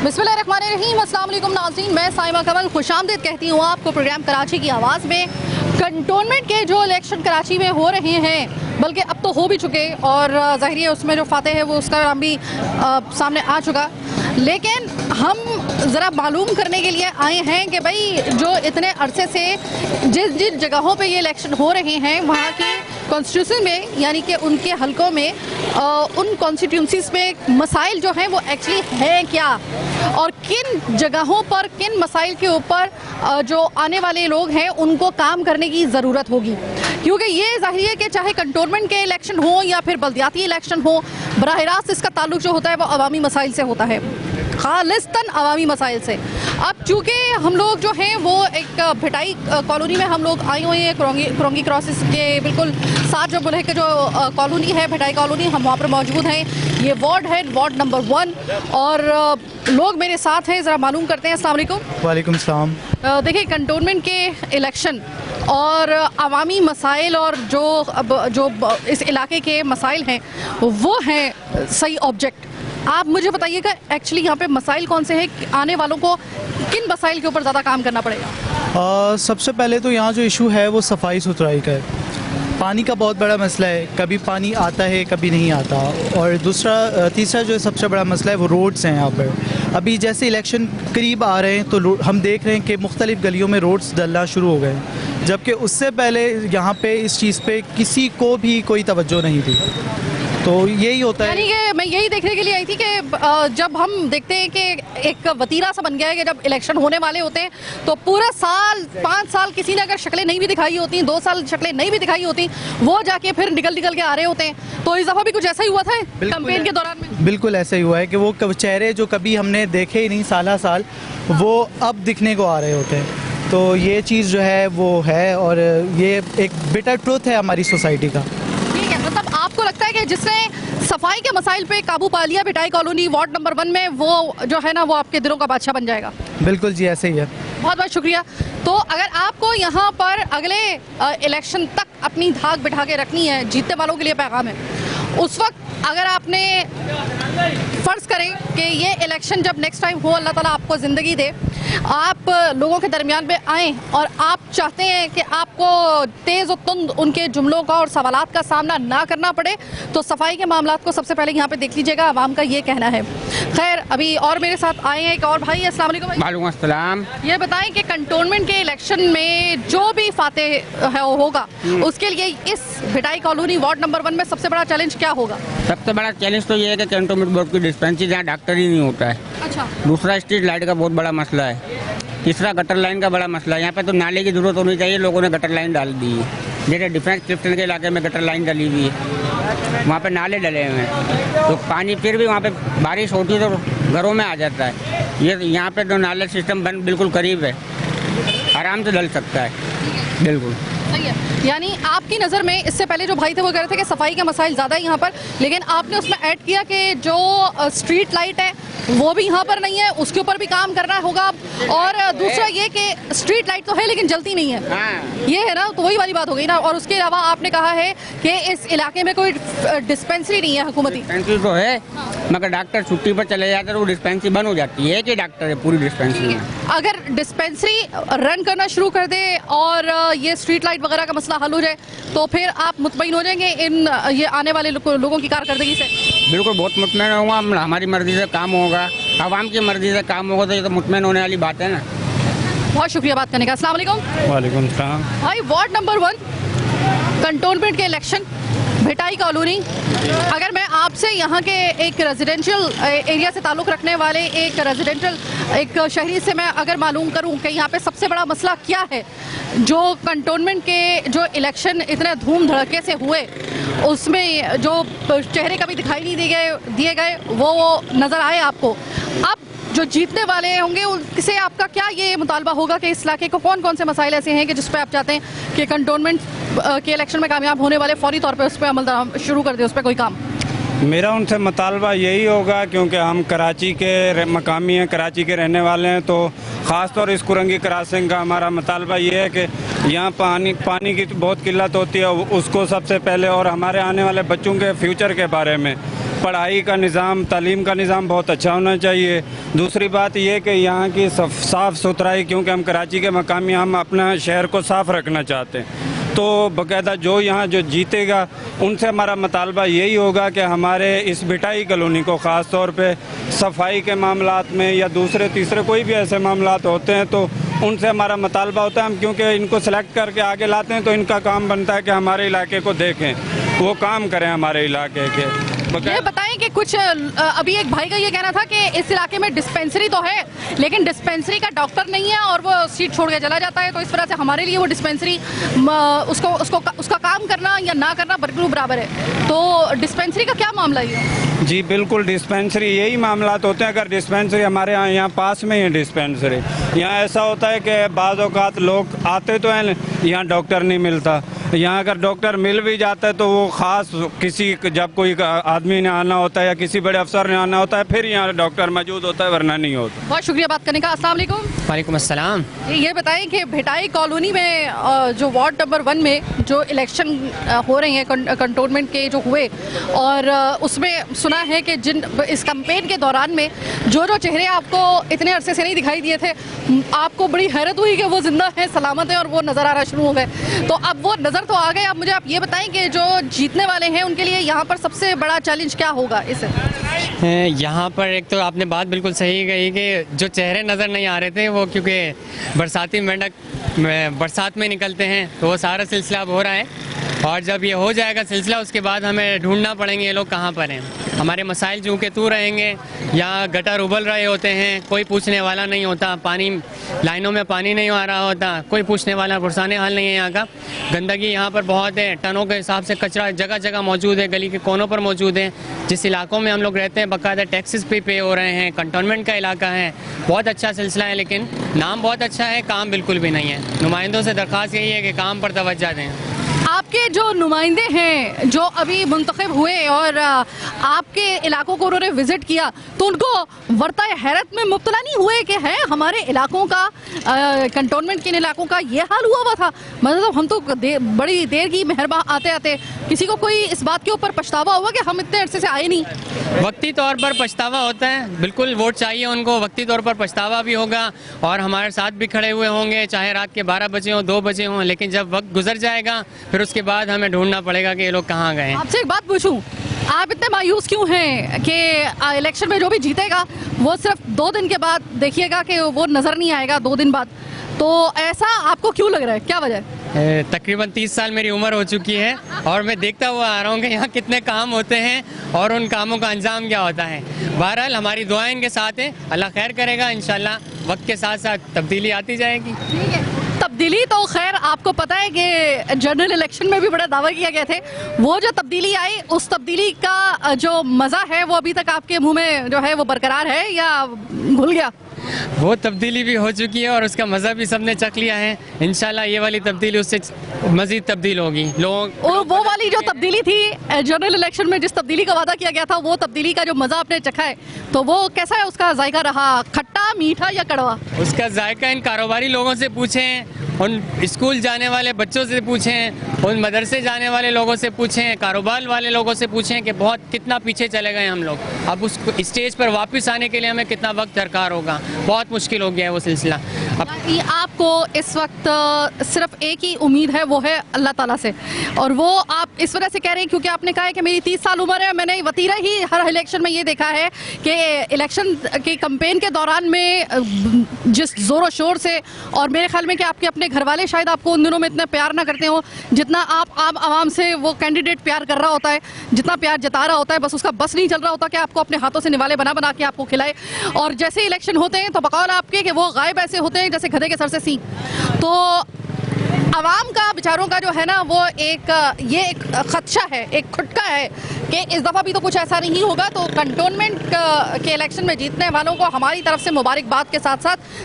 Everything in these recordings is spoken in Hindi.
बिस्मिल्लाहिर्रहमानिर्रहीम, अस्सलाम वालेकुम नाज़रीन, मैं साइमा कमल खुशामदीद कहती हूँ आपको प्रोग्राम कराची की आवाज़ में। कंटोनमेंट के जो इलेक्शन कराची में हो रहे हैं, बल्कि अब तो हो भी चुके और ज़ाहिर है उसमें जो फाते है वो उसका नाम भी सामने आ चुका, लेकिन हम ज़रा मालूम करने के लिए आए हैं कि भाई जो इतने अरसे से जिन जिन जगहों पे ये इलेक्शन हो रहे हैं वहाँ के कॉन्स्टिट्यूशन में, यानी कि उनके हलकों में, उन कॉन्स्टिट्यूंसीज़ में मसाइल जो हैं वो एक्चुअली हैं क्या, और किन जगहों पर किन मसाइल के ऊपर जो आने वाले लोग हैं उनको काम करने की ज़रूरत होगी। क्योंकि ये ज़ाहिर है कि चाहे कंटोनमेंट के इलेक्शन हो या फिर बल्दियाती इलेक्शन हो, बराह रास्त इसका ताल्लुक जो होता है वो अवामी मसाइल से होता है, खालिस्तन अवामी मसाइल से। अब चूँकि हम लोग जो हैं वो एक भिटाई कॉलोनी में हम लोग आए हुए हैं, कुरंगी क्रॉसिस के बिल्कुल साथ जो बुल्हे के जो कॉलोनी है भिटाई कॉलोनी, हम वहाँ पर मौजूद हैं। ये वार्ड है, वार्ड नंबर 1, और लोग मेरे साथ हैं, ज़रा मालूम करते हैं। अस्सलाम वालेकुम। वालेकुम सलाम। देखिए, कंटोनमेंट के इलेक्शन और अवामी मसाइल और जो इस इलाके के मसाइल हैं वो हैं सही ऑब्जेक्ट। आप मुझे बताइएगा एक्चुअली यहाँ पे मसाइल कौन से हैं, आने वालों को किन मसाइल के ऊपर ज़्यादा काम करना पड़ेगा? सबसे पहले तो यहाँ जो इशू है वो सफाई सुथराई का है। पानी का बहुत बड़ा मसला है, कभी पानी आता है कभी नहीं आता। और तीसरा जो सबसे बड़ा मसला है वो रोड्स हैं यहाँ पर। अभी जैसे इलेक्शन करीब आ रहे हैं तो हम देख रहे हैं कि मुख्तलिफ़ गलियों में रोड्स डलना शुरू हो गए, जबकि उससे पहले यहाँ पे इस चीज़ पे किसी को भी कोई तवज्जो नहीं थी। तो यही होता है, यानी कि मैं यही देखने के लिए आई थी कि जब हम देखते हैं कि एक वतीरा सा बन गया है कि जब इलेक्शन होने वाले होते हैं तो पूरा साल 5 साल किसी ने अगर शक्लें नहीं भी दिखाई होती, 2 साल शक्लें नहीं भी दिखाई होती, वो जाके फिर निकल के आ रहे होते हैं। तो इस दफ़ा भी कुछ ऐसा ही हुआ था कैंपेन के दौरान में? बिल्कुल ऐसा ही हुआ है कि वो चेहरे जो कभी हमने देखे ही नहीं साल वो अब दिखने को आ रहे होते हैं। तो ये चीज़ जो है वो है, और ये एक बिटर ट्रुथ है हमारी सोसाइटी का। मतलब आपको लगता है कि जिसने सफाई के मसाइल पे काबू पा लिया भिटाई कॉलोनी वार्ड नंबर 1 में, वो जो है ना वो आपके दिलों का बादशाह बन जाएगा? बिल्कुल जी, ऐसे ही है। बहुत बहुत शुक्रिया। तो अगर आपको यहाँ पर अगले इलेक्शन तक अपनी धाक बिठा के रखनी है, जीतने वालों के लिए पैगाम है, उस वक्त अगर आपने फ़र्ज़ करें कि ये इलेक्शन जब नेक्स्ट टाइम हो, अल्लाह ताला आपको ज़िंदगी दे, आप लोगों के दरमियान में आएँ और आप चाहते हैं कि आपको तेज़ और तुंद उनके जुमलों का और सवालात का सामना ना करना पड़े, तो सफाई के मामलात को सबसे पहले यहाँ पे देख लीजिएगा, आवाम का ये कहना है। खैर, अभी और मेरे साथ आए हैं एक और भाई। अस्सलाम वालेकुम भाई। वालेकुम अस्सलाम। ये बताएं कि कंटोनमेंट के इलेक्शन में जो भी फाते होगा उसके लिए इस भिटाई कॉलोनी वार्ड नंबर 1 में सबसे बड़ा चैलेंज क्या होगा? सबसे बड़ा चैलेंज तो ये है कि कंटोनमेंट बोर्ड की डिस्पेंसरी जहाँ डॉक्टर ही नहीं होता है। अच्छा। दूसरा, स्ट्रीट लाइट का बहुत बड़ा मसला है। तीसरा, गटर लाइन का बड़ा मसला है। यहाँ पे तो नाले की जरूरत होनी चाहिए, लोगों ने गटर लाइन डाल दी है। जैसे डिफेंस क्लिफ्टन के इलाके में गटर लाइन डली हुई है, वहाँ पे नाले डले हुए हैं, तो पानी फिर भी वहाँ पे बारिश होती है तो घरों में आ जाता है। ये यहाँ पे तो नाले सिस्टम बन बिल्कुल करीब है, आराम से डल सकता है। बिल्कुल सही है। यानी आपकी नज़र में इससे पहले जो भाई थे वो कह रहे थे कि सफाई के मसाइल ज़्यादा है यहाँ पर, लेकिन आपने उसमें ऐड किया कि जो स्ट्रीट लाइट है वो भी यहाँ पर नहीं है, उसके ऊपर भी काम करना होगा। और दूसरा ये कि स्ट्रीट लाइट तो है लेकिन जलती नहीं है। हाँ। ये है ना, तो वही वाली बात हो गई ना। और उसके अलावा आपने कहा है कि इस इलाके में कोई डिस्पेंसरी नहीं है हुकूमती। डिस्पेंसरी तो है, मगर डॉक्टर छुट्टी पर चले जाते हैं तो डिस्पेंसरी बंद हो जाती है कि डॉक्टर है पूरी डिस्पेंसरी में। अगर डिस्पेंसरी रन करना शुरू कर दे और ये स्ट्रीट लाइट वगैरह का मसला हल हो जाए तो फिर आप मुतमईन हो जाएंगे इन ये आने वाले लोगों की कारकर्दगी से? बिल्कुल, बहुत मुतमईन होगा। हमारी मर्जी से काम होगा, आवाम की मर्जी से काम होगा, तो ये तो मुतमईन होने वाली बात है ना। बहुत शुक्रिया बात करने का। अस्सलाम वालेकुम। वालेकुम सलाम। भाई, वार्ड नंबर 1 कंटोनमेंट के इलेक्शन भिटाई कॉलोनी, अगर मैं आपसे यहाँ के एक रेजिडेंशियल एरिया से ताल्लुक़ रखने वाले एक शहरी से मैं अगर मालूम करूँ कि यहाँ पे सबसे बड़ा मसला क्या है, जो कंटोनमेंट के जो इलेक्शन इतने धूम धड़के से हुए उसमें जो चेहरे कभी दिखाई नहीं दिए गए वो नज़र आए आपको, अब जो जीतने वाले होंगे उनसे आपका क्या ये मुतालबा होगा कि इस इलाके को कौन कौन से मसाइल ऐसे हैं कि जिस पे आप चाहते हैं कि कंटोनमेंट के इलेक्शन में कामयाब होने वाले फौरी तौर पे उस पर अमल शुरू कर दे, उस पर कोई काम? मेरा उनसे मुतालबा यही होगा, क्योंकि हम कराची के मकामी हैं, कराची के रहने वाले हैं, तो ख़ास तौर इस कुरंगी क्रॉसिंग का हमारा मुतालबा ये है कि यहाँ पानी की बहुत किल्लत होती है, उसको सबसे पहले, और हमारे आने वाले बच्चों के फ्यूचर के बारे में पढ़ाई का निज़ाम, तालीम का निज़ाम बहुत अच्छा होना चाहिए। दूसरी बात ये कि यहाँ की साफ़ सुथराई, क्योंकि हम कराची के मकामी, हम अपना शहर को साफ़ रखना चाहते हैं, तो बाकायदा जो यहाँ जो जीतेगा उनसे हमारा मुतालबा यही होगा कि हमारे इस बिटाई कॉलोनी को ख़ास तौर पे सफाई के मामलात में या दूसरे तीसरे कोई भी ऐसे मामलात होते हैं तो उनसे हमारा मुतालबा होता है। हम क्योंकि इनको सेलेक्ट करके आगे लाते हैं तो इनका काम बनता है कि हमारे इलाके को देखें, वो काम करें हमारे इलाके के। ये बताएं कि कुछ अभी एक भाई का ये कहना था कि इस इलाके में डिस्पेंसरी तो है लेकिन डिस्पेंसरी का डॉक्टर नहीं है और वो सीट छोड़ के चला जाता है, तो इस तरह से हमारे लिए वो डिस्पेंसरी उसका काम करना या ना करना बिल्कुल बराबर है। तो डिस्पेंसरी का क्या मामला है? जी बिल्कुल, डिस्पेंसरी यही मामलात होते हैं। अगर डिस्पेंसरी हमारे यहाँ पास में ही है डिस्पेंसरी, यहाँ ऐसा होता है कि बाज़ औक़ात लोग आते तो हैं, यहाँ डॉक्टर नहीं मिलता। यहाँ अगर डॉक्टर मिल भी जाता है तो वो ख़ास किसी, जब कोई आदमी ने आना होता है या किसी बड़े अफसर ने आना होता है फिर यहाँ डॉक्टर मौजूद होता है, वरना नहीं होता। बहुत शुक्रिया बात करने का। अस्सलाम वालेकुम। वालेकुम अस्सलाम। ये बताएं कि भिटाई कॉलोनी में जो वार्ड नंबर 1 में जो इलेक्शन हो रही हैं कंटोनमेंट के जो हुए, और उसमें सुना है कि जिन इस कैंपेन के दौरान में जो चेहरे आपको इतने अरसे से नहीं दिखाई दिए थे, आपको बड़ी हैरत हुई कि वो जिंदा है, सलामत है और वो नज़र आना शुरू हो गए। तो अब वो नज़र तो आ गए। अब मुझे आप ये बताएं कि जो जीतने वाले हैं उनके लिए यहाँ पर सबसे बड़ा चैलेंज क्या होगा इसे? यहाँ पर एक तो आपने बात बिल्कुल सही कही कि जो चेहरे नज़र नहीं आ रहे थे वो क्योंकि बरसाती मेंढक बरसात में निकलते हैं तो वो सारा सिलसिला अब हो रहा है, और जब ये हो जाएगा सिलसिला उसके बाद हमें ढूंढना पड़ेंगे ये लोग कहाँ पर हैं। हमारे मसाइल चूँ के तू रहेंगे, यहाँ गटर उबल रहे होते हैं, कोई पूछने वाला नहीं होता, पानी लाइनों में पानी नहीं आ रहा होता, कोई पूछने वाला पुरसाने हाल नहीं है। यहाँ का गंदगी यहाँ पर बहुत है, टनों के हिसाब से कचरा जगह जगह मौजूद है, गली के कोनों पर मौजूद है। जिस इलाकों में हम लोग रहते हैं बाकायदा टैक्सेस पे हो रहे हैं, कंटोनमेंट का इलाका है, बहुत अच्छा सिलसिला है, लेकिन नाम बहुत अच्छा है, काम बिल्कुल भी नहीं है। नुमाइंदों से दरख्वास्त यही है कि काम पर तवज्जो दें। आपके जो नुमाइंदे हैं जो अभी मुंतखब हुए और आपके इलाकों को उन्होंने विजिट किया, तो उनको वर्ताए हैरत में मुब्तला नहीं हुए कि है हमारे इलाकों का, कंटोनमेंट के इलाकों का ये हाल हुआ था? मतलब हम तो बड़ी देर की मेहरबान आते आते, किसी को कोई इस बात के ऊपर पछतावा हुआ कि हम इतने अरसे से आए नहीं? वक्ती तौर पर पछतावा होता है, बिल्कुल वोट चाहिए उनको, वक्ती तौर पर पछतावा भी होगा और हमारे साथ भी खड़े हुए होंगे, चाहे रात के 12 बजे हों 2 बजे हों, लेकिन जब वक्त गुजर जाएगा फिर उसके बाद हमें ढूंढना पड़ेगा कि ये लोग कहाँ गए हैं। आपसे एक बात पूछूं, आप इतने मायूस क्यों हैं कि इलेक्शन में जो भी जीतेगा वो सिर्फ 2 दिन के बाद देखिएगा कि वो नज़र नहीं आएगा 2 दिन बाद? तो ऐसा आपको क्यों लग रहा है, क्या वजह है? तकरीबन 30 साल मेरी उम्र हो चुकी है और मैं देखता हुआ आ रहा हूँ कि यहाँ कितने काम होते हैं और उन कामों का अंजाम क्या होता है। बहरहाल हमारी दुआएं इनके साथ हैं, अल्लाह खैर करेगा, इंशाल्लाह वक्त के साथ साथ तब्दीली आती जाएगी। ठीक है, तब्दीली तो खैर आपको पता है कि जनरल इलेक्शन में भी बड़ा दावा किया गए थे, वो जो तब्दीली आई उस तब्दीली का जो मज़ा है वो अभी तक आपके मुंह में जो है वो बरकरार है या भूल गया? वो तब्दीली भी हो चुकी है और उसका मज़ा भी सबने चख लिया है। इंशाल्लाह ये वाली तब्दीली उससे मज़ीद तब्दील होगी। वो वाली जो तब्दीली थी जनरल इलेक्शन में, जिस तब्दीली का वादा किया गया था, वो तब्दीली का जो मज़ा आपने चखा है तो वो कैसा है? उसका जायका रहा खट्टा, मीठा या कड़वा? उसका जायका इन कारोबारी लोगों से पूछें, उन स्कूल जाने वाले बच्चों से पूछें, उन मदरसे जाने वाले लोगों से पूछें, कारोबार वाले लोगों से पूछें कि बहुत कितना पीछे चले गए हम लोग। अब उस स्टेज पर वापस आने के लिए हमें कितना वक्त दरकार होगा, बहुत मुश्किल हो गया है वो सिलसिला। अब आपको इस वक्त सिर्फ एक ही उम्मीद है, वो है अल्लाह ताला से, और वो आप इस वजह से कह रहे हैं क्योंकि आपने कहा है कि मेरी 30 साल उम्र है, मैंने वतीरा ही हर इलेक्शन में ये देखा है कि इलेक्शन के कैंपेन के दौरान में जिस ज़ोर शोर से, और मेरे ख्याल में कि आपके अपने घर वाले शायद आपको उन दिनों में इतना प्यार ना करते हो जितना आप आम आवाम से वो कैंडिडेट प्यार कर रहा होता है, जितना प्यार जता रहा होता है, बस उसका बस नहीं चल रहा होता कि आपको अपने हाथों से निवाले बना बना के आपको खिलाए। और जैसे इलेक्शन होते हैं तो बकौल आपके कि वो गायब ऐसे होते हैं जैसे गधे के सर से सींग। तो आवाम का बेचारों का जो है ना वो एक खदशा है, एक खुटका है कि इस दफ़ा भी तो कुछ ऐसा नहीं होगा। तो कंटोनमेंट के इलेक्शन में जीतने वालों को हमारी तरफ से मुबारकबाद के साथ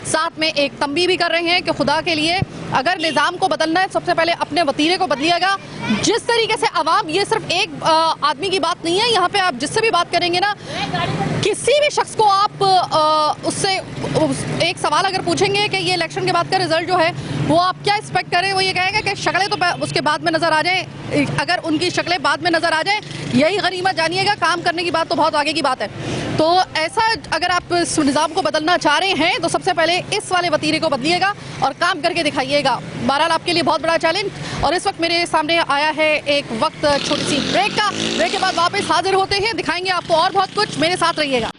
साथ में एक तंबीह भी कर रहे हैं कि खुदा के लिए अगर निज़ाम को बदलना है सबसे पहले अपने वतीरे को बदलिएगा। जिस तरीके से आवाम, ये सिर्फ एक आदमी की बात नहीं है, यहाँ पे आप जिससे भी बात करेंगे ना, किसी भी शख्स को आप उससे एक सवाल अगर पूछेंगे कि ये इलेक्शन के बाद का रिजल्ट जो है वो आप क्या एक्सपेक्ट करें, वो ये कहेगा कि शक्लें तो उसके बाद में नज़र आ जाए, अगर उनकी शक्लें बाद में नज़र आ जाए यही गनीमत जानिएगा, काम करने की बात तो बहुत आगे की बात है। तो ऐसा अगर आप इस निज़ाम को बदलना चाह रहे हैं तो सबसे पहले इस वाले वतीरे को बदलिएगा और काम करके दिखाइएगा। बहरहाल आपके लिए बहुत बड़ा चैलेंज। और इस वक्त मेरे सामने आया है एक वक्त छोटी सी ब्रेक का। ब्रेक के बाद वापस हाजिर होते हैं, दिखाएंगे आपको और बहुत कुछ, मेरे साथ रहिएगा।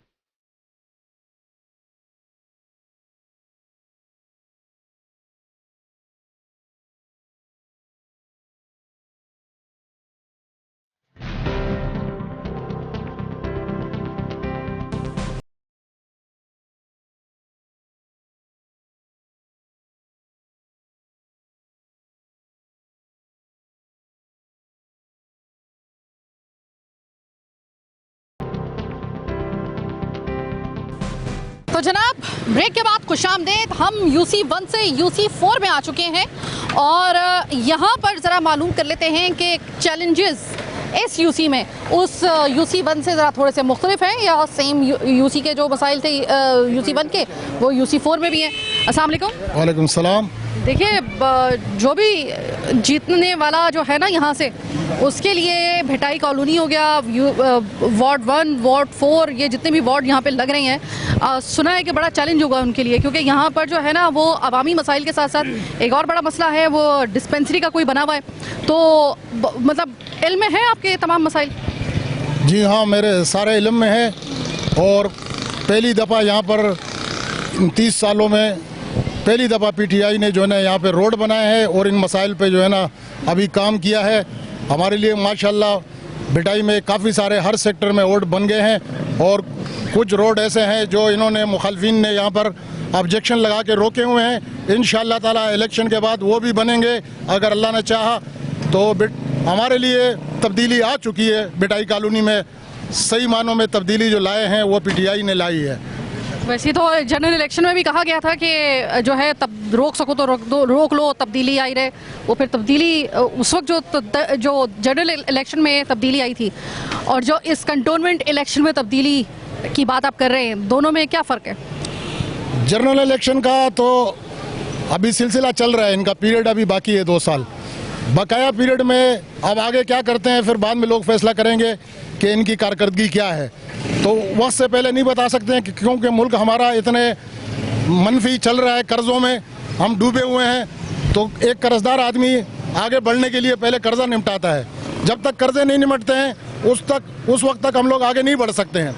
तो जनाब, ब्रेक के बाद खुशामदीद। हम UC1 से UC4 में आ चुके हैं और यहाँ पर ज़रा मालूम कर लेते हैं कि चैलेंजेस इस UC में उस UC1 से ज़रा थोड़े से मुख्तलिफ हैं या सेम UC के जो मसाइल थे UC1 के वो UC4 में भी हैं। अस्सलाम वालेकुम। वालेकुम सलाम। देखिए, जो भी जीतने वाला जो है ना यहाँ से, उसके लिए भिटाई कॉलोनी हो गया, वार्ड 1, वार्ड 4, ये जितने भी वार्ड यहाँ पे लग रहे हैं, सुना है कि बड़ा चैलेंज होगा उनके लिए, क्योंकि यहाँ पर जो है ना वो अवामी मसाइल के साथ साथ एक और बड़ा मसला है, वो डिस्पेंसरी का कोई बना हुआ है। तो मतलब इल्म में है आपके तमाम मसाइल? जी हाँ, मेरे सारे इल्म में है। और पहली दफ़ा यहाँ पर 30 सालों में पहली दफ़ा PTI ने जो है ना यहाँ पे रोड बनाए हैं और इन मसाइल पे जो है ना अभी काम किया है। हमारे लिए माशाल्लाह भिटाई में काफ़ी सारे हर सेक्टर में रोड बन गए हैं और कुछ रोड ऐसे हैं जो इन्होंने मुखालफिन ने यहाँ पर ऑब्जेक्शन लगा के रोके हुए हैं। इंशाअल्लाह ताला इलेक्शन के बाद वो भी बनेंगे अगर अल्लाह ने चाहा तो। हमारे लिए तब्दीली आ चुकी है भिटाई कॉलोनी में, सही मानों में तब्दीली जो लाए हैं वो PTI ने लाई है। वैसे तो जनरल इलेक्शन में भी कहा गया था कि जो है तब रोक सको तो रोक लो, तब्दीली आई रहे। वो फिर तब्दीली उस वक्त जो जनरल इलेक्शन में तब्दीली आई थी और जो इस कंटोनमेंट इलेक्शन में तब्दीली की बात आप कर रहे हैं, दोनों में क्या फ़र्क है? जनरल इलेक्शन का तो अभी सिलसिला चल रहा है, इनका पीरियड अभी बाकी है 2 साल। बकाया पीरियड में अब आगे क्या करते हैं फिर बाद में लोग फैसला करेंगे कि इनकी कारकर्दगी क्या है। तो वक्त से पहले नहीं बता सकते हैं क्योंकि मुल्क हमारा इतने मनफी चल रहा है, कर्ज़ों में हम डूबे हुए हैं। तो एक कर्जदार आदमी आगे बढ़ने के लिए पहले कर्जा निपटाता है। जब तक कर्जे नहीं निपटते हैं उस वक्त तक हम लोग आगे नहीं बढ़ सकते हैं।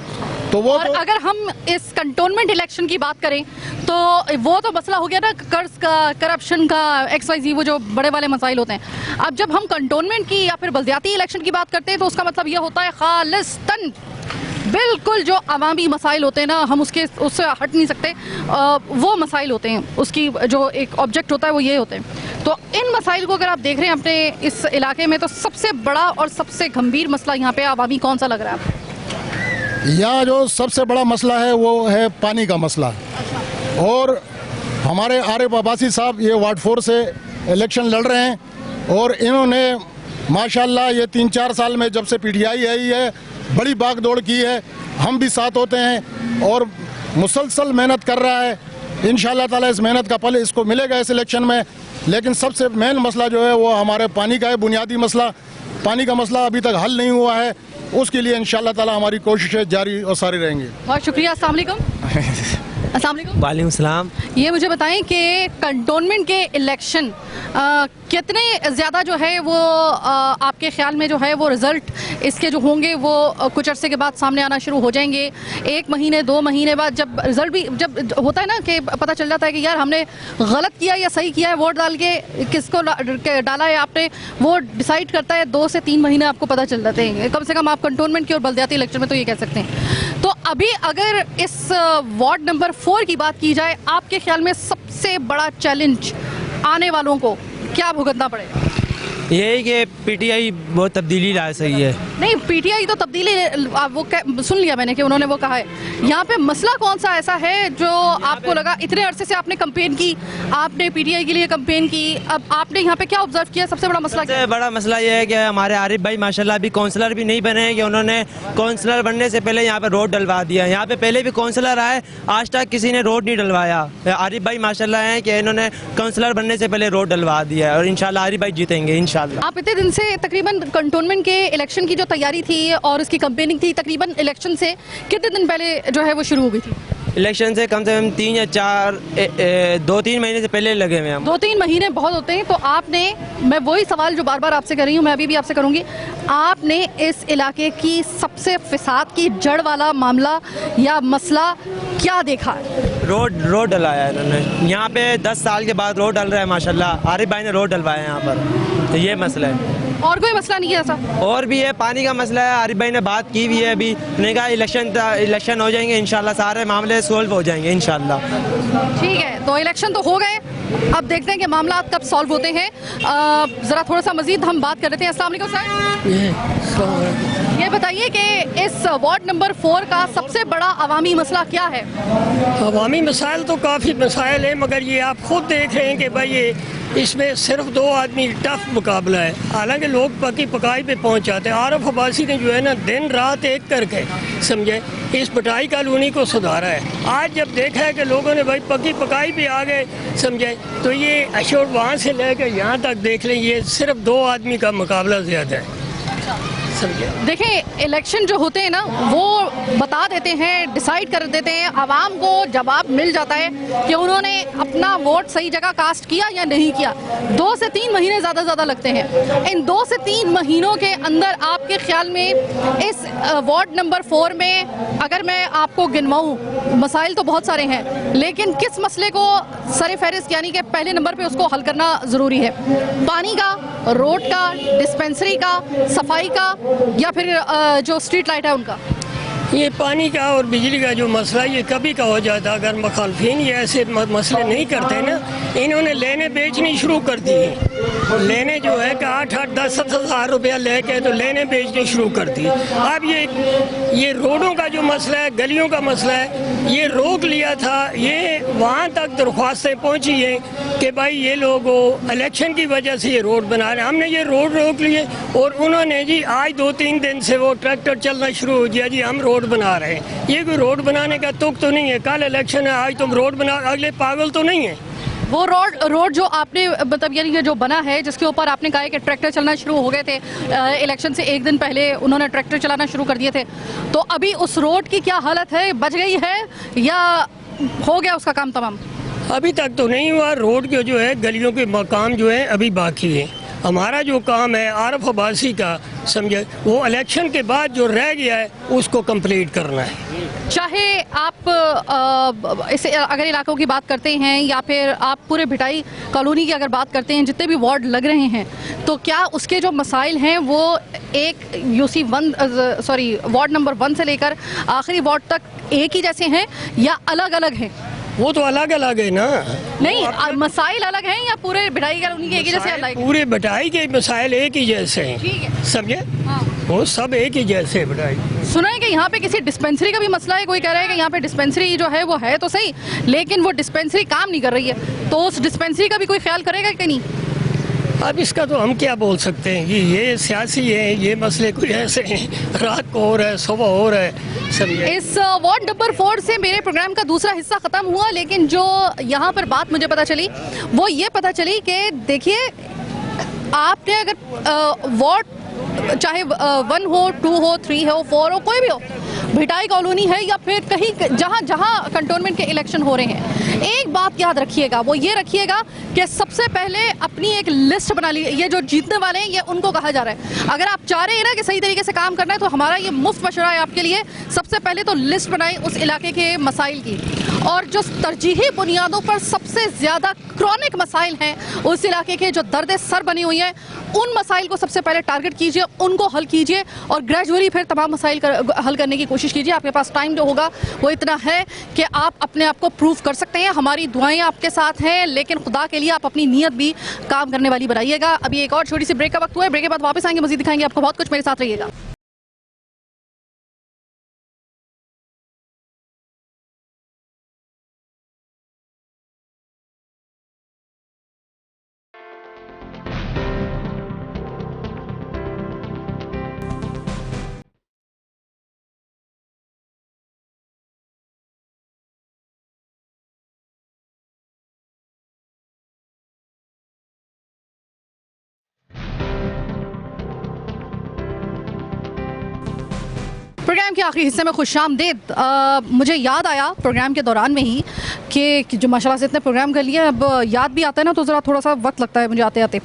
तो वो और अगर हम इस कंटोनमेंट इलेक्शन की बात करें तो वो तो मसला हो गया ना कर्ज का, करप्शन का, XYZ, वो जो बड़े वाले मसाइल होते हैं। अब जब हम कंटोनमेंट की या फिर बलदियाती इलेक्शन की बात करते हैं तो उसका मतलब ये होता है खालिस्तन बिल्कुल जो अवामी मसाइल होते हैं ना, हम उससे हट नहीं सकते, वो मसाइल होते हैं, उसकी जो एक ऑब्जेक्ट होता है वो ये होते हैं। तो इन मसाइल को अगर आप देख रहे हैं अपने इस इलाके में तो सबसे बड़ा और सबसे गंभीर मसला यहाँ पे अवामी कौन सा लग रहा है आपको? यहाँ जो सबसे बड़ा मसला है वो है पानी का मसला। और हमारे आरिफ अब्बासी साहब ये वार्ड 4 से इलेक्शन लड़ रहे हैं और इन्होंने माशाल्लाह ये 3-4 साल में जब से PTI आई है बड़ी भागदौड़ की है। हम भी साथ होते हैं और मुसलसल मेहनत कर रहा है। इंशाअल्लाह ताला इस मेहनत का फल इसको मिलेगा इस इलेक्शन में। लेकिन सबसे मेन मसला जो है वो हमारे पानी का है, बुनियादी मसला। पानी का मसला अभी तक हल नहीं हुआ है, उसके लिए इंशाअल्लाह ताला हमारी कोशिशें जारी और सारी रहेंगी। बहुत शुक्रिया। अस्सलाम वालेकुम। अस्सलाम वालेकुम। वालेकुम सलाम। ये मुझे बताएं कि कंटोनमेंट के इलेक्शन कितने ज़्यादा जो है वो आपके ख्याल में जो है वो रिज़ल्ट इसके जो होंगे वो कुछ अरसे के बाद सामने आना शुरू हो जाएंगे? 1 महीने 2 महीने बाद जब रिज़ल्ट भी जब होता है ना कि पता चल जाता है कि यार हमने गलत किया या सही किया है, वोट डाल के किसको डाला है आपने, वो डिसाइड करता है। 2 से 3 महीने आपको पता चल जाते हैं कम से कम। आप कंटोनमेंट की और बलदियाती इलेक्शन में तो ये कह सकते हैं। तो अभी अगर इस वार्ड नंबर 4 की बात की जाए, आपके ख्याल में सबसे बड़ा चैलेंज आने वालों को क्या भुगतना पड़ेगा? यही कि पीटीआई बहुत तब्दीली ला सही है। नहीं, पीटीआई तो तब्दीली सुन लिया मैंने कि उन्होंने वो कहा है। यहाँ पे मसला कौन सा ऐसा है जो आपको लगा, इतने अरसे से आपने कंपेन की, आपने पीटीआई के लिए कंपेन की, अब आपने यहाँ पे क्या ऑब्जर्व किया? सबसे बड़ा मसला क्या है? सबसे बड़ा मसला ये है कि हमारे आरिफ भाई माशाल्लाह अभी काउंसलर भी नहीं बने हैं कि उन्होंने काउंसलर बनने से पहले यहाँ पे रोड डलवा दिया। यहाँ पे पहले भी काउंसलर आए, आज तक किसी ने रोड नहीं डलवाया। आरिफ भाई माशाल्लाह हैं कि इन्होंने काउंसलर बनने से पहले रोड डलवा दिया है और इंशाल्लाह आरिफ भाई जीतेंगे इंशाल्लाह। आप इतने दिन से तकरीबन कंटोनमेंट के इलेक्शन की जो तैयारी थी और उसकी कंपेनिंग थी, तकरीबन इलेक्शन से कितने दिन पहले जो है वो शुरू हो गई थी? इलेक्शन से कम 3 या 4 2-3 महीने से पहले लगे हुए हैं। 2-3 महीने बहुत होते हैं। तो आपने, मैं वही सवाल जो बार बार आपसे कर रही हूँ, मैं अभी भी आपसे करूँगी, आपने इस इलाके की सबसे फिसाद की जड़ वाला मामला या मसला क्या देखा है? रोड डलवाया है इन्होंने। यहाँ पे 10 साल के बाद रोड डल रहा है माशाल्लाह। आरिफ भाई ने रोड डलवाया है यहाँ पर, तो ये मसला है। और कोई मसला नहीं है ऐसा? और भी है, पानी का मसला है। आरिफ भाई ने बात की भी है, अभी उन्होंने कहा इलेक्शन हो जाएंगे इंशाल्लाह, सारे मामले सोल्व हो जाएंगे इंशाल्लाह। ठीक है, तो इलेक्शन तो हो गए, अब देखते हैं कि मामला कब सॉल्व होते हैं। ज़रा थोड़ा सा मजीद हम बात कर लेते हैं। अस्सलाम वालेकुम सर, ये बताइए कि इस वार्ड नंबर 4 का सबसे बड़ा अवामी मसला क्या है? अवामी मसाइल तो काफ़ी मसाइल है, मगर ये आप खुद देख रहे हैं कि भाई ये इसमें सिर्फ 2 आदमी टफ मुकाबला है। हालांकि लोग पकी पकाई पे पहुंच जाते हैं। आरफ अब्बासी ने जो है ना दिन रात एक करके समझे इस बटाई कॉलोनी को सुधारा है। आज जब देखा है कि लोगों ने भाई पकी पकाई पे आ गए समझे, तो ये अशोर वहाँ से लेकर यहाँ तक देख लें, ये सिर्फ 2 आदमी का मुकाबला ज़्यादा है। देखें, इलेक्शन जो होते हैं ना वो बता देते हैं, डिसाइड कर देते हैं, आवाम को जवाब मिल जाता है कि उन्होंने अपना वोट सही जगह कास्ट किया या नहीं किया। 2 से 3 महीने ज़्यादा लगते हैं। इन 2 से 3 महीनों के अंदर आपके ख्याल में इस वार्ड नंबर 4 में, अगर मैं आपको गिनवाऊँ, मसाइल तो बहुत सारे हैं, लेकिन किस मसले को सर फहरिस्त यानी कि पहले नंबर पर उसको हल करना ज़रूरी है? पानी का, रोड का, डिस्पेंसरी का, सफाई का, या फिर जो स्ट्रीट लाइट है उनका? ये पानी का और बिजली का जो मसला ये कभी का हो जाता। अगर मुखालफिन ये ऐसे मसले नहीं करते ना, इन्होंने लेने बेचनी शुरू कर दी है। लेने जो है कि 8-8, 10-10 हज़ार रुपया लेके तो लेने बेचनी शुरू कर दी। अब ये रोडों का जो मसला है, गलियों का मसला है, ये रोक लिया था। ये वहाँ तक दरख्वास्तें पहुँची हैं कि भाई ये लोग इलेक्शन की वजह से ये रोड बना रहे हैं। हमने ये रोड रोक लिए और उन्होंने जी आज 2-3 दिन से वो ट्रैक्टर चलना शुरू हो गया, जी हम रोड बना रहे हैं। ये कोई रोड बनाने का तुक तो नहीं है। कल इलेक्शन है, आज तुम रोड बना, अगले पागल तो नहीं है। वो रोड जो आपने मतलब यानी जो बना है, जिसके ऊपर आपने कहा है कि ट्रैक्टर चलना शुरू हो गए थे, इलेक्शन से 1 दिन पहले उन्होंने ट्रैक्टर चलाना शुरू कर दिए थे, तो अभी उस रोड की क्या हालत है? बच गई है या हो गया उसका काम तमाम? अभी तक तो नहीं हुआ। रोड के जो है गलियों के मकाम जो है अभी बाकी है। हमारा जो काम है आरफ अब्बासी का समझे, वो इलेक्शन के बाद जो रह गया है उसको कंप्लीट करना है। चाहे आप इस अगर इलाकों की बात करते हैं या फिर आप पूरे भिटाई कॉलोनी की अगर बात करते हैं, जितने भी वार्ड लग रहे हैं, तो क्या उसके जो मसाइल हैं वो एक वार्ड नंबर 1 से लेकर आखिरी वार्ड तक एक ही जैसे हैं या अलग अलग हैं? वो तो अलग अलग है ना। नहीं, मसाइल अलग हैं या पूरे भिटाई कॉलोनी के एक ही जैसे अलग? पूरे भिटाई के मसाइल एक ही जैसे हैं। ठीक है, समझे? हाँ। वो सब एक ही जैसे है भिटाई। सुना है कि यहाँ पे किसी डिस्पेंसरी का भी मसला है। कोई कह रहा है कि यहाँ पे डिस्पेंसरी जो है वो है तो सही, लेकिन वो डिस्पेंसरी काम नहीं कर रही है, तो उस डिस्पेंसरी का भी कोई ख्याल करेगा कि नहीं? अब इसका तो हम क्या बोल सकते हैं कि ये सियासी है, ये मसले कोई ऐसे हैं, रात को हो रहा है, सुबह हो रहा है। समझे? इस वार्ड नंबर 4 से मेरे प्रोग्राम का दूसरा हिस्सा ख़त्म हुआ, लेकिन जो यहाँ पर बात मुझे पता चली वो ये पता चली कि देखिए, आपने अगर वार्ड चाहे 1 हो, 2 हो, 3 हो, 4 हो, कोई भी हो, भिटाई कॉलोनी है या फिर कहीं जहाँ कंटोनमेंट के इलेक्शन हो रहे हैं, एक बात याद रखिएगा, वो ये रखिएगा कि सबसे पहले अपनी एक लिस्ट बना ली। ये जो जीतने वाले हैं ये उनको कहा जा रहा है। अगर आप चाह रहे हैं ना कि सही तरीके से काम करना है, तो हमारा ये मुफ्त मशवरा है आपके लिए। सबसे पहले तो लिस्ट बनाएं उस इलाके के मसाइल की, और जो तरजीही बुनियादों पर सबसे ज़्यादा क्रॉनिक मसाइल हैं उस इलाके के, जो दर्द सर बनी हुई हैं, उन मसाइल को सबसे पहले टारगेट कीजिए, उनको हल कीजिए और ग्रेजुअली फिर तमाम मसाइल हल करने की कोशिश कीजिए। आपके पास टाइम जो होगा वो इतना है कि आप अपने आप को प्रूव कर सकते हैं। हमारी दुआएं आपके साथ हैं, लेकिन खुदा के लिए आप अपनी नीयत भी काम करने वाली बनाइएगा। अभी एक और छोटी सी ब्रेक का वक्त हुआ है, ब्रेक के बाद वापस आएंगे, मजीद दिखाएंगे आपको बहुत कुछ। मेरे साथ रहिएगा। प्रोग्राम के आखिरी हिस्से में खुशामदीद। मुझे याद आया प्रोग्राम के दौरान में ही कि जो माशाल्लाह से इतने प्रोग्राम कर लिए, अब याद भी आता है ना तो ज़रा थोड़ा सा वक्त लगता है मुझे आते आते,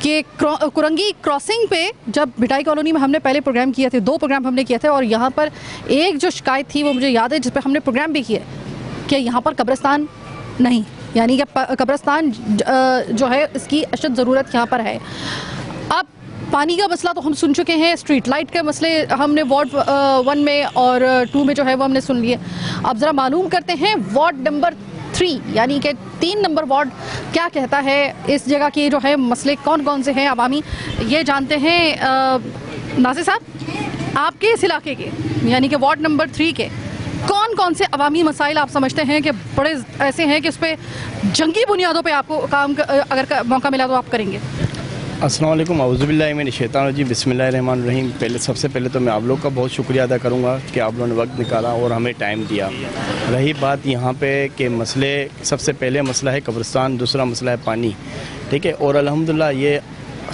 कि कुरंगी क्रॉसिंग पे जब भिटाई कॉलोनी में हमने पहले प्रोग्राम किए थे, 2 प्रोग्राम हमने किए थे, और यहाँ पर एक जो शिकायत थी वो मुझे याद है जिस पर हमने प्रोग्राम भी किए कि यहाँ पर कब्रिस्तान नहीं, यानी कि कब्रिस्तान जो है इसकी अशद ज़रूरत यहाँ पर है। अब पानी का मसला तो हम सुन चुके हैं, स्ट्रीट लाइट के मसले हमने वार्ड 1 में और 2 में जो है वो हमने सुन लिए। अब ज़रा मालूम करते हैं वार्ड नंबर 3 यानी कि 3 नंबर वार्ड क्या कहता है, इस जगह के जो है मसले कौन कौन से हैं अवामी, ये जानते हैं। नासिर साहब, आपके इस इलाके के यानी कि वार्ड नंबर 3 के कौन कौन से अवामी मसाइल आप समझते हैं कि बड़े ऐसे हैं कि उस पर जंगी बुनियादों पर आपको काम अगर मौका मिला तो आप करेंगे? अस्सलाम वालेकुम, औज़ुबिल्लाहि मिनश शैतानिर रजीम, बिस्मिल्लाहिर्रहमानिर्रहीम। पहले सबसे पहले तो मैं आप लोग का बहुत शुक्रिया अदा करूँगा कि आप लोगों ने वक्त निकाला और हमें टाइम दिया। रही बात यहाँ पे कि मसले, सबसे पहले मसला है कब्रिस्तान, दूसरा मसला है पानी, ठीक है। और अल्हम्दुलिल्लाह ये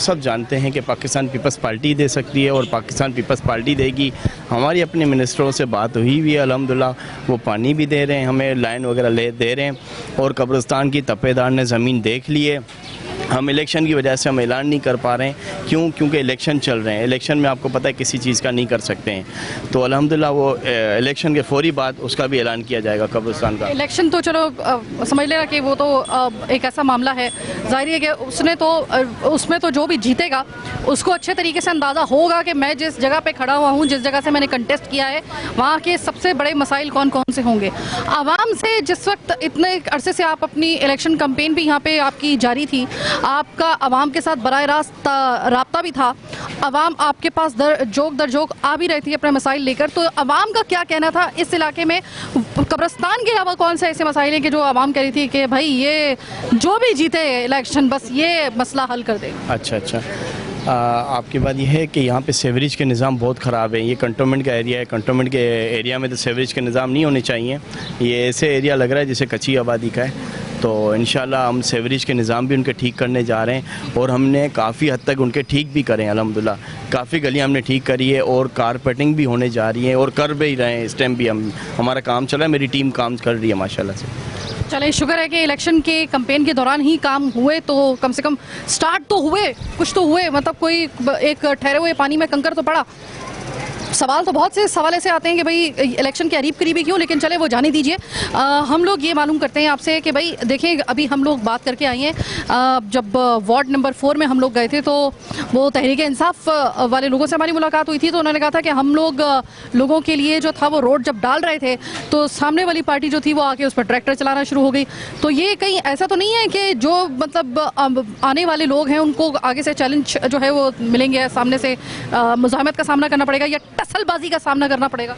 सब जानते हैं कि पाकिस्तान पीपल्स पार्टी दे सकती है और पाकिस्तान पीपल्स पार्टी देगी। हमारी अपने मिनिस्टरों से बात हुई हुई है, अल्हम्दुलिल्लाह वो पानी भी दे रहे हैं, हमें लाइन वगैरह दे रहे हैं। और कब्रिस्तान की तपेदार ने ज़मीन देख ली है। हम इलेक्शन की वजह से हम ऐलान नहीं कर पा रहे हैं, क्योंकि इलेक्शन चल रहे हैं। इलेक्शन में आपको पता है किसी चीज़ का नहीं कर सकते हैं, तो अल्हम्दुलिल्लाह वो इलेक्शन के फौरी बाद उसका भी ऐलान किया जाएगा कब्रिस्तान का। इलेक्शन तो चलो समझ लेना कि वो तो एक ऐसा मामला है, जाहिर है कि उसमें तो जो भी जीतेगा उसको अच्छे तरीके से अंदाज़ा होगा कि मैं जिस जगह पे खड़ा हुआ हूँ, जिस जगह से मैंने कंटेस्ट किया है, वहाँ के सबसे बड़े मसाइल कौन कौन से होंगे। आवाम से जिस वक्त इतने अरसे से आप अपनी इलेक्शन कैंपेन भी यहाँ पे आपकी जारी थी, आपका आवाम के साथ बराह रास्त राब्ता भी था, आवाम आपके पास जोक दर जोक आ भी रही थी अपने मसाइल लेकर, तो आवाम का क्या कहना था इस इलाके में? कब्रिस्तान के अलावा कौन से ऐसे मसाइल हैं कि जो आवाम कह रही थी कि भाई ये जो भी जीते इलेक्शन बस ये मसला हल कर दे? अच्छा, आपकी बात यह है कि यहाँ पे सेवरेज के निज़ाम बहुत ख़राब है। ये कंटोनमेंट का एरिया है, कंटोनमेंट के एरिया में तो सेवरेज के निज़ाम नहीं होने चाहिए। ये ऐसे एरिया लग रहा है जैसे कच्ची आबादी का है। तो इंशाल्लाह हम सेवरेज के निज़ाम भी उनके ठीक करने जा रहे हैं और हमने काफ़ी हद तक उनके ठीक भी करें अल्हम्दुलिल्लाह। काफ़ी गलियाँ हमने ठीक करी है और कारपेटिंग भी होने जा रही है और कर भी रहे हैं। इस टाइम भी हमारा काम चल रहा है, मेरी टीम काम कर रही है माशाल्लाह से। चले, शुक्र है कि इलेक्शन के कैंपेन के दौरान ही काम हुए, तो कम से कम स्टार्ट तो हुए, कुछ तो हुए, मतलब कोई एक ठहरे हुए पानी में कंकर तो पड़ा। सवाल तो बहुत से सवाल ऐसे आते हैं कि भाई इलेक्शन के करीबी क्यों, लेकिन चले वो जाने दीजिए। हम लोग ये मालूम करते हैं आपसे कि भाई देखें, अभी हम लोग बात करके आए हैं, जब वार्ड नंबर 4 में हम लोग गए थे तो वो तहरीक इंसाफ वाले लोगों से हमारी मुलाकात हुई थी, तो उन्होंने कहा था कि हम लोग लोगों के लिए जो था वो रोड जब डाल रहे थे तो सामने वाली पार्टी जो थी वो आके उस पर ट्रैक्टर चलाना शुरू हो गई। तो ये कहीं ऐसा तो नहीं है कि जो मतलब आने वाले लोग हैं उनको आगे से चैलेंज जो है वो मिलेंगे, सामने से मुज़ाहमत का सामना करना पड़ेगा या टसलबाजी का सामना करना पड़ेगा?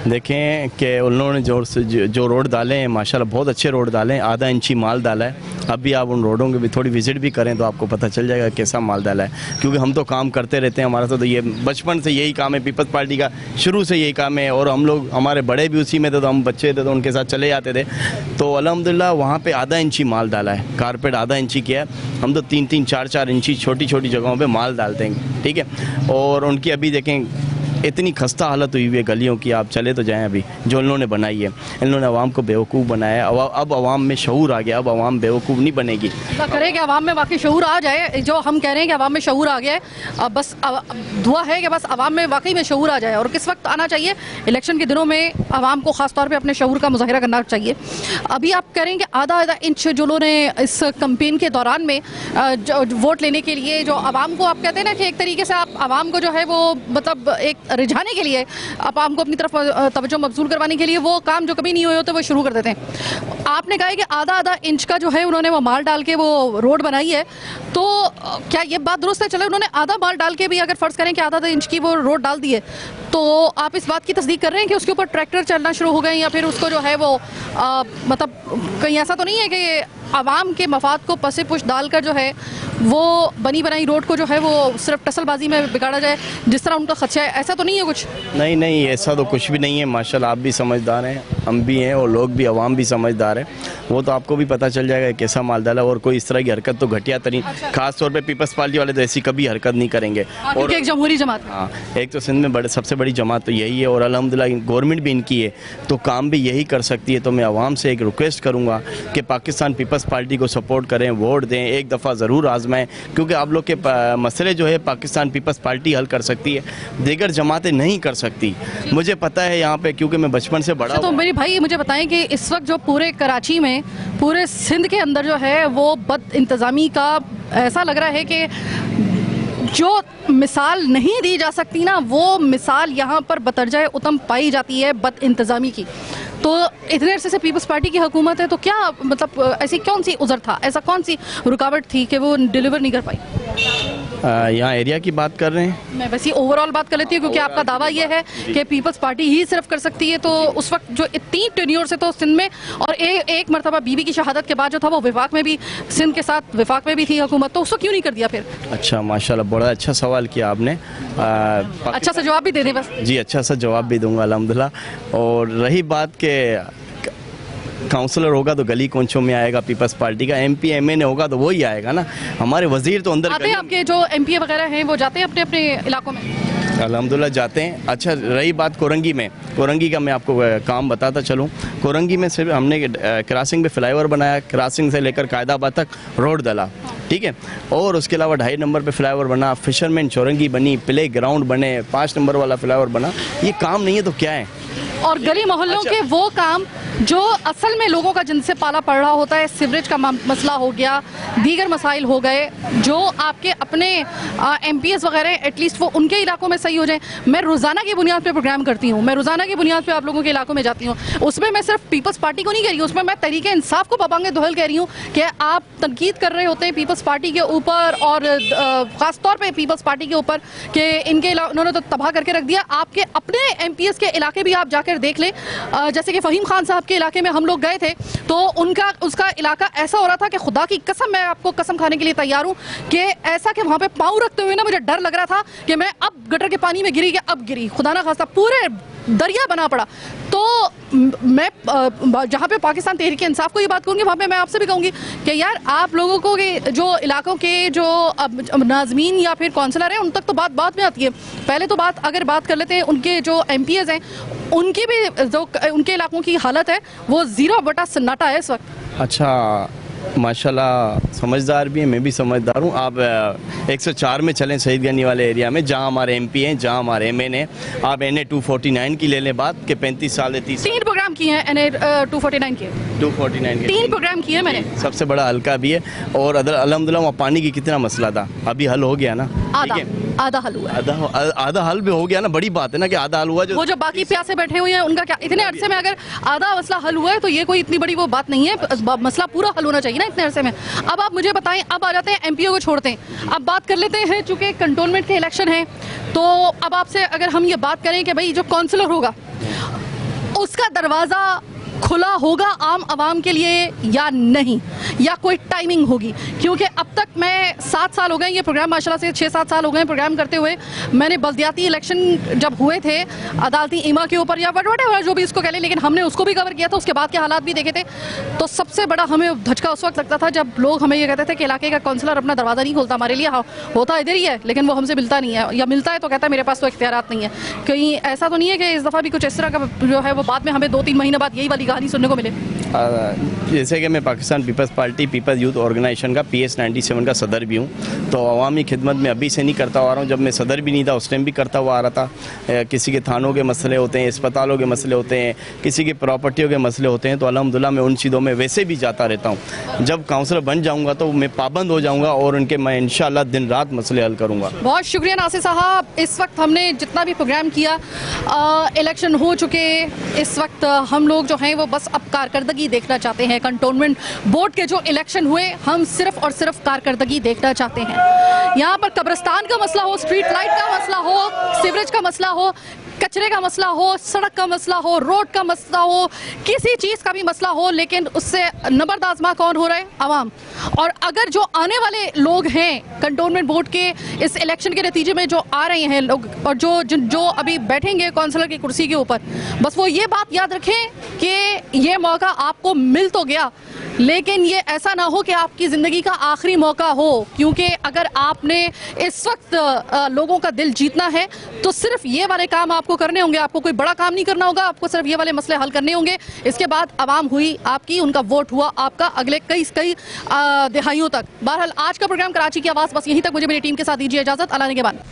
देखें कि उन्होंने जो रोड डाले हैं माशाल्लाह बहुत अच्छे रोड डाले हैं, आधा इंची माल डाला है। अभी आप उन रोडों के भी थोड़ी विजिट भी करें तो आपको पता चल जाएगा कैसा माल डाला है, क्योंकि हम तो काम करते रहते हैं। हमारा तो ये बचपन से यही काम है, पीपल्स पार्टी का शुरू से यही काम है और हम लोग, हमारे बड़े भी उसी में थे, तो हम बच्चे थे तो उनके साथ चले जाते थे। तो अल्हम्दुलिल्लाह वहाँ पर आधा इंची माल डाला है, कारपेट आधा इंची किया है। हम तो 3-3, 4-4 इंची छोटी छोटी जगहों पर माल डालते हैं, ठीक है। और उनकी अभी देखें इतनी खस्ता हालत हुई हुई है गलियों की, आप चले तो जाएं। अभी जो इन्होंने बनाई है, इन्होंने आवाम को बेवकूफ़ बनाया है। अब आवाम में शऊर आ गया, अब आवाम बेवकूफ़ नहीं बनेगी। करें कि आवाम में वाकई शऊर आ जाए, जो हम कह रहे हैं कि आवाम में शऊर आ गया है, बस दुआ है कि बस आवाम में वाकई में शऊर आ जाए। और किस वक्त आना चाहिए? इलेक्शन के दिनों में आवाम को ख़ास तौर पर अपने शऊर का मुजाहिरा करना चाहिए। अभी आप कह रहे हैं कि आधा इंच जो लोगों ने इस कैंपेन के दौरान में वोट लेने के लिए जो आवाम को आप कहते हैं ना कि एक तरीके से आप आवाम को जो है वो मतलब एक रिझाने के लिए, आवाम को अपनी तरफ तवज्जो मबजूल करवाने के लिए वो काम जो कभी नहीं हुए होते वो शुरू कर देते हैं। आपने कहा है कि आधा इंच का जो है उन्होंने वो माल डाल के वो रोड बनाई है, तो क्या ये बात दुरुस्त है? चलो उन्होंने आधा माल डाल के भी अगर फ़र्ज़ करें कि आधा इंच की वो रोड डाल दी है, तो आप इस बात की तस्दीक कर रहे हैं कि उसके ऊपर ट्रैक्टर चलना शुरू हो गए, या फिर उसको जो है वो मतलब कहीं ऐसा तो नहीं है कि आवाम के मफाद को पसे पुश डालकर जो है वो बनी बनाई रोड को जो है वो सिर्फ टसलबाजी में बिगाड़ा जाए, जिस तरह उनका खदशा है? ऐसा तो नहीं है कुछ? नहीं, ऐसा तो कुछ भी नहीं है माशाल्लाह। आप भी समझदार हैं, हम भी हैं, और लोग भी, आवाम भी समझदार है। वो तो आपको भी पता चल जाएगा कैसा माल डाला, और कोई इस तरह की हरकत तो घटिया तरीन, खास तौर पे पीपल्स पार्टी वाले तो ऐसी कभी हरकत नहीं करेंगे। और एक जमहूरी जमात, हाँ, एक तो सिंध में सबसे बड़ी जमात तो यही है, और अल्हम्दुलिल्लाह गवर्नमेंट भी इनकी है, तो काम भी यही कर सकती है। तो मैं आवाम से एक रिक्वेस्ट करूँगा कि पाकिस्तान पीपल्स पार्टी को सपोर्ट करें, वोट दें, एक दफ़ा ज़रूर आजमाएं, क्योंकि आप लोग के मसले जो है पाकिस्तान पीपल्स पार्टी हल कर सकती है, दीगर जमातें नहीं कर सकती। मुझे पता है यहाँ पे, क्योंकि मैं बचपन से बड़ा। तो मेरे भाई मुझे बताएं कि इस वक्त जो पूरे कराची में, पूरे सिंध के अंदर जो है वो बद इंतज़ामी का ऐसा लग रहा है कि जो मिसाल नहीं दी जा सकती ना, वो मिसाल यहाँ पर बतरजाए उतम पाई जाती है बद इंतज़ामी की। तो इतने अरसे से पीपल्स पार्टी की हुकूमत है, तो क्या मतलब ऐसी कौन सी उज़र था, ऐसा कौन सी रुकावट थी कि वो डिलीवर नहीं कर पाई? यहाँ एरिया की बात कर रहे हैं? मैं वैसे ओवरऑल बात कर लेती हूँ, क्योंकि आपका दावा ये है कि पीपल्स पार्टी ही सिर्फ कर सकती है। तो उस वक्त जो इतनी टेन्योर से तो सिंध में, और एक मरतबा बीबी की शहादत के बाद जो था वो विफाक में भी, सिंध के साथ विफाक में भी थी हुकूमत, तो उसको क्यों नहीं कर दिया फिर? अच्छा, माशाल्लाह, बड़ा अच्छा सवाल किया आपने। अच्छा सा जवाब भी दे दें बस। जी, अच्छा सा जवाब भी दूंगा अल्हम्दुलिल्लाह। और रही बात के काउंसलर होगा तो गली कोंचों में आएगा पीपल्स पार्टी का, एमपी एमएनए होगा तो वही आएगा ना। हमारे वजीर तो अंदर आते हैं, आपके जो एमपी वगैरह हैं वो जाते हैं अपने अपने इलाकों में? अल्हम्दुलिल्लाह जाते हैं। अच्छा, रही बात कोरंगी में, कोरंगी का मैं आपको काम बताता चलूँ। कोरंगी में सिर्फ हमने क्रॉसिंग पे फ्लाईओवर बनाया, क्रॉसिंग से लेकर कायदाबाद तक रोड डाला, ठीक है, और उसके अलावा 2.5 नंबर पे फ्लाईओवर बना, फिशरमैन चौरंगी बनी, प्ले ग्राउंड बने, 5 नंबर वाला फ्लाईओवर बना। ये काम नहीं है तो क्या है? और गली मोहल्लों के वो काम जो असल में लोगों का जिनसे पाला पड़ रहा होता है, सीवरेज का मसला हो गया, दीगर मसाइल हो गए, जो आपके अपने एमपीएस वगैरह एटलीस्ट वो उनके इलाकों में सही हो जाए। मैं रोज़ाना की बुनियाद पे प्रोग्राम करती हूँ, मैं रोज़ाना की बुनियाद पे आप लोगों के इलाकों में जाती हूँ। उसमें मैं सिर्फ पीपल्स पार्टी को नहीं कह रही हूँ, उसमें मैं तहरीक इंसाफ को बबांगे दुहल कह रही हूँ कि आप तनकीद कर रहे होते हैं पीपल्स पार्टी के ऊपर, और ख़ास तौर पर पीपल्स पार्टी के ऊपर कि इनके उन्होंने तो तबाह करके रख दिया। आपके अपने एमपीएस के इलाके भी आप जाकर देख लें, जैसे कि फ़हीम खान साहब के इलाके में हम लोग गए थे, तो उसका इलाका ऐसा हो रहा था कि खुदा की कसम, मैं आपको कसम खाने के लिए तैयार हूँ कि ऐसा कि वहाँ पे पाँव रखते हुए ना मुझे डर लग रहा था कि मैं अब गटर के पानी में गिरी, अब गिरी, खुदा ना खास्ता पूरे दरिया बना पड़ा। तो मैं जहाँ पे पाकिस्तान तहरीक इंसाफ को ये बात कहूँगी, वहाँ पे मैं आपसे भी कहूँगी कि यार आप लोगों को जो इलाकों के जो नाज़मीन या फिर काउंसलर हैं उन तक तो बात में आती है। पहले तो अगर बात कर लेते हैं उनके जो एमपीएस हैं, उनकी भी जो उनके इलाकों की हालत है वो 0 सन्नाटा है इस वक्त। अच्छा, माशाल्लाह, समझदार भी हैं, मैं भी समझदार हूँ। आप 104 में चलें शहीद गनी वाले एरिया में, जहाँ हमारे एमपी हैं, जहाँ हमारे एमएनए। आप NA 249 की ले लें बात कि 35 साल से 30 3 प्रोग्राम किए हैं NA 249 के 3 प्रोग्राम किए मैंने। सबसे बड़ा हल्का भी है, और अल्हम्दुलिल्लाह वहाँ पानी की कितना मसला था, अभी हल हो गया ना। आधा हल हुआ, आधा हल भी हो गया ना। बड़ी बात है ना कि आधा हल हुआ। जो बाकी प्यासे बैठे हुए हैं उनका क्या, इतने अरसे में अगर आधा मसला हल हुआ है तो ये कोई इतनी बड़ी वो बात नहीं है, मसला पूरा हल होना चाहिए ना इतने अरसे में। अब आप मुझे बताएं, अब आ जाते हैं एमपीओ को छोड़ते हैं, अब बात कर लेते हैं चूंकि कंटोनमेंट के इलेक्शन है, तो अब आपसे अगर हम ये बात करें कि भाई जो काउंसलर होगा उसका दरवाज़ा खुला होगा आम आवाम के लिए या नहीं, या कोई टाइमिंग होगी? क्योंकि अब तक मैं 7 साल हो गए ये प्रोग्राम, माशाल्लाह से 6-7 साल हो गए प्रोग्राम करते हुए। मैंने बल्दियाती इलेक्शन जब हुए थे अदालती इमा के ऊपर या वट जो भी इसको कह लें, लेकिन हमने उसको भी कवर किया था, उसके बाद के हालात भी देखे थे। तो सबसे बड़ा हमें धचका उस वक्त लगता था जब लोग हमें ये कहते थे कि इलाके का काउंसलर अपना दरवाज़ा नहीं खोलता, हमारे लिए होता इधर ही है लेकिन वो हमसे मिलता नहीं है, या मिलता है तो कहता है मेरे पास तो इख्तियारात नहीं है। कहीं ऐसा तो नहीं है कि इस दफ़ा भी कुछ इस तरह का जो है वो बाद में हमें 2-3 महीने बाद यही वाली कहानी सुनने को मिले? जैसे कि मैं Pakistan Peoples Party Peoples Youth Organisation का PS 97 का सदर भी हूँ, तो अवामी खिदमत में अभी से नहीं करता आ रहा हूँ। जब मैं सदर भी नहीं था उस टाइम भी करता हुआ आ रहा था। किसी के थानों के मसले होते हैं, अस्पतालों के मसले होते हैं, किसी की प्रॉपर्टियों के मसले होते हैं, तो अल्हम्दुलिल्लाह मैं उन चीज़ों में वैसे भी जाता रहता हूँ। जब काउंसलर बन जाऊँगा तो मैं पाबंद हो जाऊँगा और उनके मैं इंशाअल्लाह दिन रात मसले हल करूँगा। बहुत शुक्रिया नासिर साहब। इस वक्त हमने जितना भी प्रोग्राम किया, इलेक्शन हो चुके, इस वक्त हम लोग जो हैं वो बस अब कारकर्दगी देखना चाहते हैं। कंटोनमेंट बोर्ड के जो इलेक्शन हुए, हम सिर्फ और सिर्फ कारकर्दगी देखना चाहते हैं। यहाँ पर कब्रिस्तान का मसला हो, स्ट्रीट लाइट का मसला हो, सीवरेज का मसला हो, कचरे का मसला हो, सड़क का मसला हो, रोड का मसला हो, किसी चीज़ का भी मसला हो, लेकिन उससे नंबरदार आजमा कौन हो रहा है? आवाम। और अगर जो आने वाले लोग हैं कंटोनमेंट बोर्ड के इस इलेक्शन के नतीजे में जो आ रहे हैं लोग, और जो अभी बैठेंगे काउंसलर की कुर्सी के ऊपर, बस वो ये बात याद रखें कि ये मौका आपको मिल तो गया, लेकिन ये ऐसा ना हो कि आपकी ज़िंदगी का आखिरी मौका हो। क्योंकि अगर आपने इस वक्त लोगों का दिल जीतना है तो सिर्फ ये वाले काम आपको करने होंगे, आपको कोई बड़ा काम नहीं करना होगा, आपको सिर्फ ये वाले मसले हल करने होंगे। इसके बाद आवाम हुई आपकी, उनका वोट हुआ आपका अगले कई दिहाइयों तक। बहरहाल आज का प्रोग्राम कराची की आवाज़ बस यहीं तक। मुझे मेरी टीम के साथ दीजिए इजाज़त। अल्लाह ने के बाद।